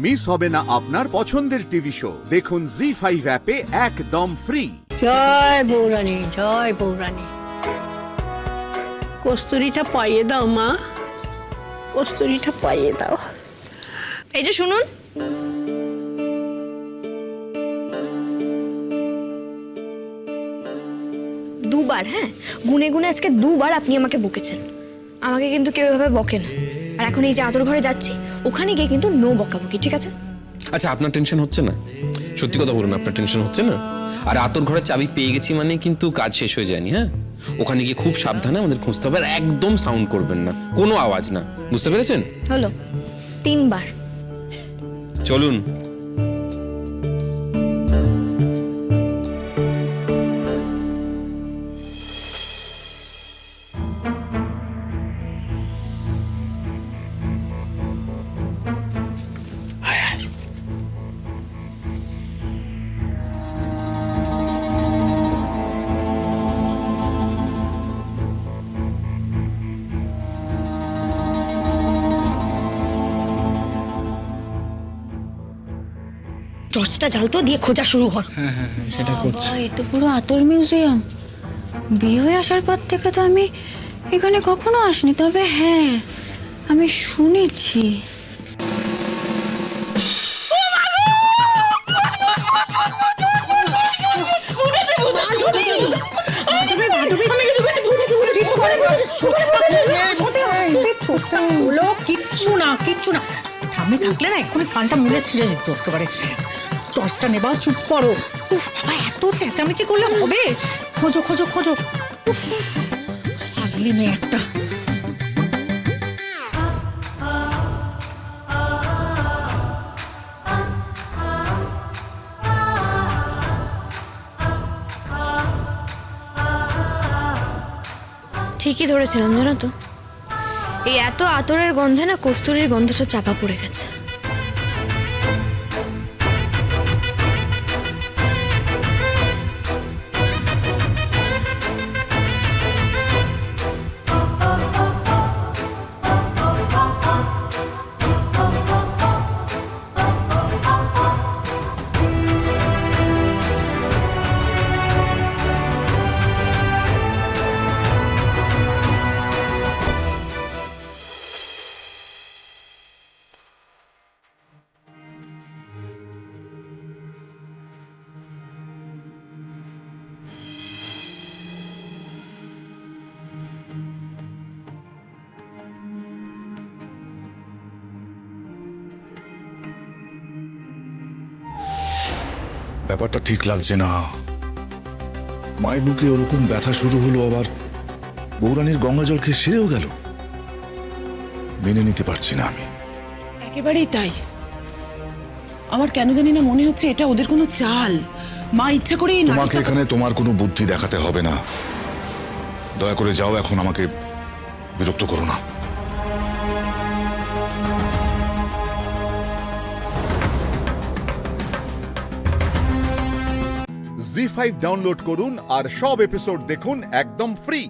Miss হবে না আপনার পছন্দের টিভি শো। দেখুন জি5 অ্যাপে একদম ফ্রি। জয় বৌরানী, জয় বৌরানী। কস্তুরীটা পাইয়ে দাও মা, কস্তুরীটা পাইয়ে দাও। এই যে শুনুন, দুবার, হ্যাঁ গুনে গুনে আজকে দুবার আপনি আমাকে বকেছেন। আমাকে কিন্তু কেউ এভাবে বকে না। আর এখন এই যে আদর ঘরে যাচ্ছি, ওখানে গিয়ে কিন্তু নো বকাবকি, ঠিক আছে? আচ্ছা, আপনার টেনশন হচ্ছে না? সত্যি কথা বলুন, আপনার টেনশন হচ্ছে না? আর আতর ঘরের চাবি পেয়ে গেছি মানে কিন্তু কাজ শেষ হয়ে যায়নি। হ্যাঁ, ওখানে গিয়ে খুব সাবধানে আমাদের খুঁজতে হবে, আর একদম সাউন্ড করবেন না, কোনো আওয়াজ না, বুঝতে পেরেছেন? হলো 3 বার। চলুন। টর্চটা জ্বাল তো, দিয়ে খোঁজা শুরু কর। হ্যাঁ সেটা করছি। এই তো পুরো আতর মিউজিয়াম। বিয়ে হয়ে আসার পর থেকে তো আমি এখানে কখনো আসিনি, তবে হ্যাঁ আমি শুনেছি। কিচ্ছু না কিচ্ছু না, ঠাম্মি থাকলে না এক্ষুনি কানটা মুড়ে ছিঁড়ে দিত একেবারে। টর্চটা নেবা, চুপ করো। উফ বাবা, এত চেঁচামেচি করলে হবে? খোঁজো খোঁজো খোঁজো। উফ, ছাগলি মেয়ে একটা। ঠিকই ধরেছিলাম, জানো তো, এই এত আতরের গন্ধে না কস্তুরীর গন্ধটা চাপা পড়ে গেছে। ব্যাপারটা ঠিক লাগছে না। মায়ের বুকে ওরকম ব্যথা শুরু হলো, আবার বৌরানীর গঙ্গা জল খেয়ে সেরেও গেল। মেনে নিতে পারছি না আমি। একেবারেই তাই। আমার কেন জানি না মনে হচ্ছে এটা ওদের কোনো চাল। মা ইচ্ছা করেই তোমাকে এখানে তোমার কোনো বুদ্ধি দেখাতে হবে না। দয়া করে যাও, এখন আমাকে বিরক্ত করো না। জি5 ডাউনলোড করুন আর সব এপিসোড দেখুন একদম ফ্রি।